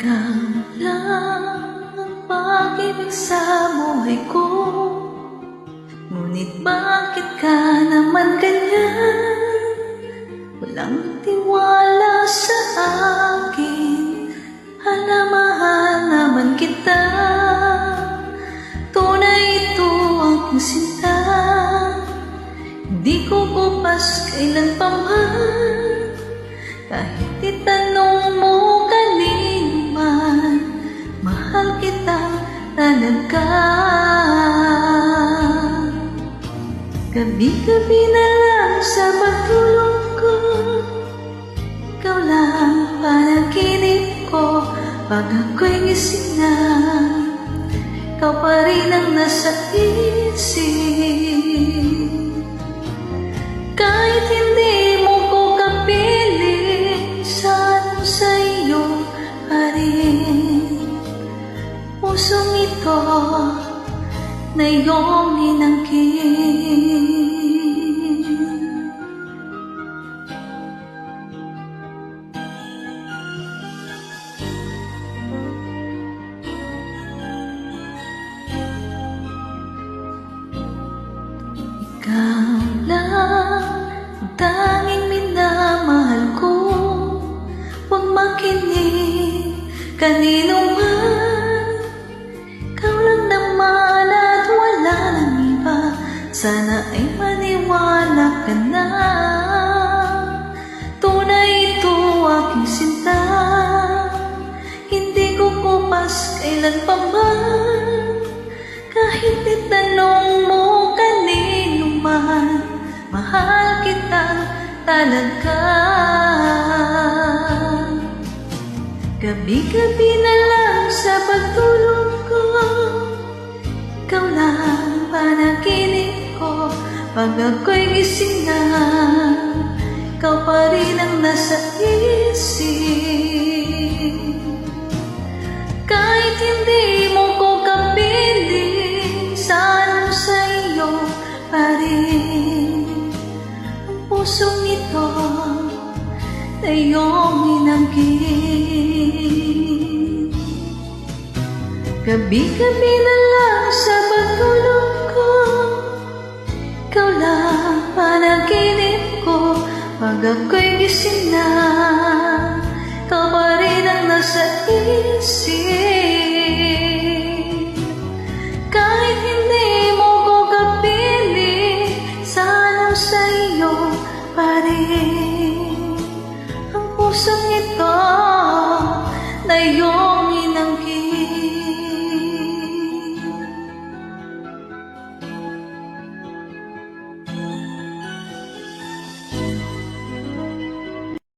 Ikaw lang ang pag-ibig sa buhay ko. Ngunit bakit ka naman ganyan? Walang tiwala sa akin. Mahal naman kita. Tunay ito ang sinta. Hindi ko bukas kailan pa man. Kahit itanong mo kanino man, mahal kita talaga. Gabi-gabi na lang sa pagtulog ko, ikaw lang panaginip ko. Pag ako'y gising na, ikaw pa rin ang nasa isip. Kahit hindi mo ko kapiling, saan mo sa iyo pa rin. Pusong ito na iyong inangkin. Ikaw lang ang tanging minamahal ko. Huwag makinig kanino man. Ikaw lang naman at wala nang iba. Sana ay maniwala ka na. Tunay ito aking sinta. Hindi ko kupas kailan pa man. Kahit itanong mo kanino man, mahal kita talaga. Gabi-gabi na lang sa pagtulog ko, ikaw lang panaginip ko. Pag ako'y gising na, ikaw pa rin ang nasa isip. Kahit hindi mo ko kapiling, saan mo sa iyo pa rin. Ang pusong ito na iyong inangkin. Gabi-gabi na lang sa pagtulog ko, ikaw lang panaginip ko. Pag ako'y gising na, ikaw pa rin ang nasa isip.